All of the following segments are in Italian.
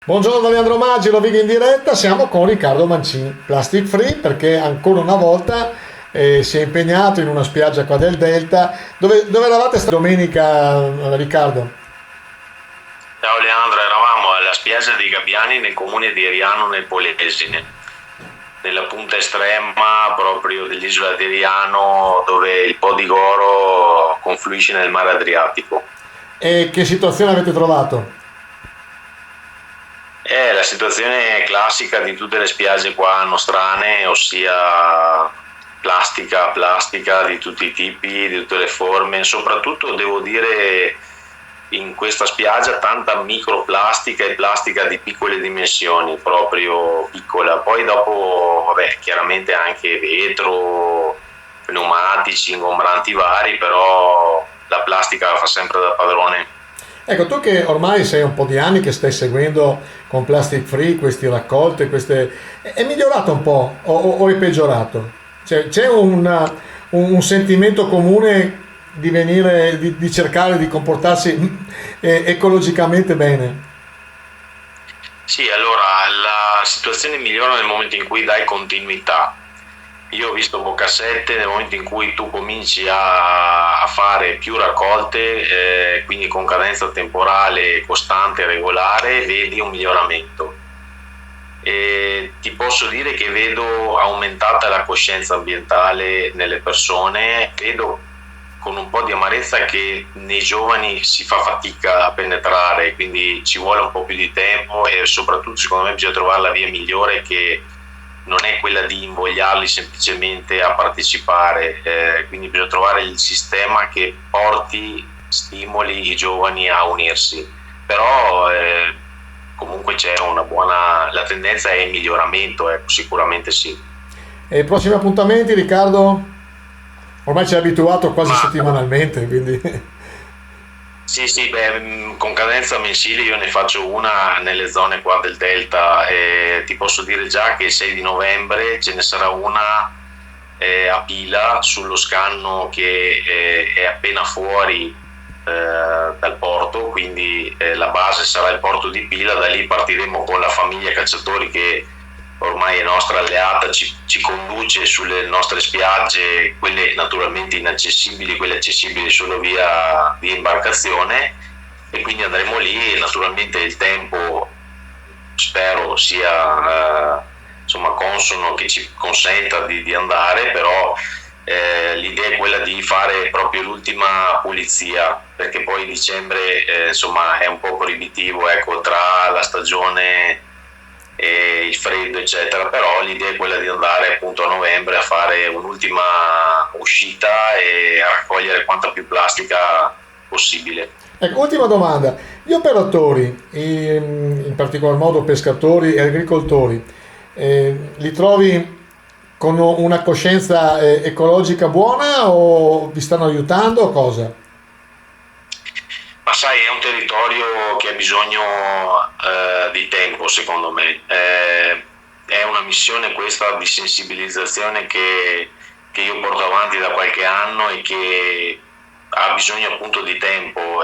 Buongiorno da Leandro Maggi, lo vedo in diretta, siamo con Riccardo Mancini, Plastic Free, perché ancora una volta si è impegnato in una spiaggia qua del Delta. Dove eravate sta domenica, Riccardo? Ciao Leandro, eravamo alla spiaggia dei Gabbiani nel comune di Eriano nel Polesine, nella punta estrema proprio dell'isola di Eriano dove il Po di Goro confluisce nel mare Adriatico. E che situazione avete trovato? È la situazione classica di tutte le spiagge qua nostrane, ossia plastica di tutti i tipi, di tutte le forme, soprattutto devo dire in questa spiaggia tanta microplastica e plastica di piccole dimensioni, proprio piccola. Poi dopo, vabbè, chiaramente anche vetro, pneumatici, ingombranti vari, però la plastica fa sempre da padrone. Ecco, tu che ormai sei un po' di anni che stai seguendo con Plastic Free questi raccolte, è migliorato un po' o è peggiorato? C'è un sentimento comune di venire, di cercare di comportarsi ecologicamente bene? Sì, allora la situazione migliora nel momento in cui dai continuità. Io ho visto Boccasette nel momento in cui tu cominci a fare più raccolte, quindi con cadenza temporale costante e regolare, vedi un miglioramento. E ti posso dire che vedo aumentata la coscienza ambientale nelle persone, vedo con un po' di amarezza che nei giovani si fa fatica a penetrare, quindi ci vuole un po' più di tempo e soprattutto secondo me bisogna trovare la via migliore, che non è quella di invogliarli semplicemente a partecipare, quindi bisogna trovare il sistema che stimoli i giovani a unirsi, però comunque c'è la tendenza è in miglioramento, sicuramente sì. E i prossimi appuntamenti, Riccardo? Ormai ci hai abituato quasi Ma settimanalmente, quindi... sì, beh, con cadenza mensile io ne faccio una nelle zone qua del Delta, e ti posso dire già che il 6 di novembre ce ne sarà una a Pila sullo scanno che è appena fuori dal porto, quindi la base sarà il porto di Pila. Da lì partiremo con la famiglia cacciatori che ormai è nostra alleata, ci conduce sulle nostre spiagge, quelle naturalmente inaccessibili, quelle accessibili solo via imbarcazione, e quindi andremo lì. E naturalmente il tempo spero sia insomma consono, che ci consenta di andare, però l'idea è quella di fare proprio l'ultima pulizia, perché poi dicembre insomma è un po' proibitivo, ecco, tra la stagione e il freddo eccetera, però l'idea è quella di andare appunto a novembre a fare un'ultima uscita e a raccogliere quanta più plastica possibile. Ecco, ultima domanda. Gli operatori, in particolar modo pescatori e agricoltori, li trovi con una coscienza ecologica buona o vi stanno aiutando o cosa? Ma sai, è un territorio che ha bisogno di tempo, secondo me. È una missione questa di sensibilizzazione che io porto avanti da qualche anno e che ha bisogno appunto di tempo.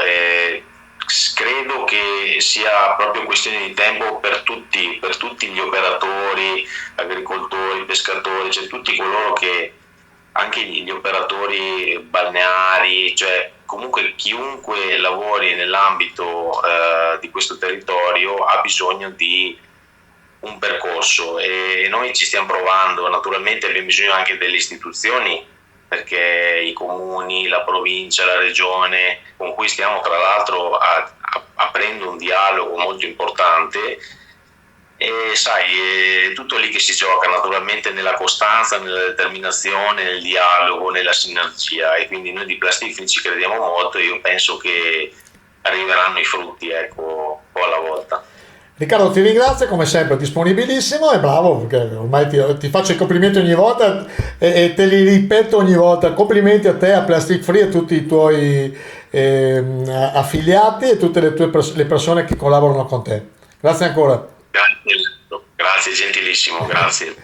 Credo che sia proprio questione di tempo per tutti gli operatori, agricoltori, pescatori, cioè tutti coloro che, anche gli operatori balneari, cioè comunque chiunque lavori nell'ambito di questo territorio ha bisogno di un percorso, e noi ci stiamo provando. Naturalmente abbiamo bisogno anche delle istituzioni, perché i comuni, la provincia, la regione, con cui stiamo tra l'altro aprendo un dialogo molto importante. E sai, è tutto lì che si gioca, naturalmente nella costanza, nella determinazione, nel dialogo, nella sinergia, e quindi noi di Plastic Free ci crediamo molto e io penso che arriveranno i frutti, ecco, un po' alla volta. Riccardo, ti ringrazio come sempre, disponibilissimo e bravo, perché ormai ti faccio i complimenti ogni volta e te li ripeto ogni volta. Complimenti a te, a Plastic Free, a tutti i tuoi affiliati e tutte le persone che collaborano con te. Grazie ancora. Grazie gentilissimo, grazie.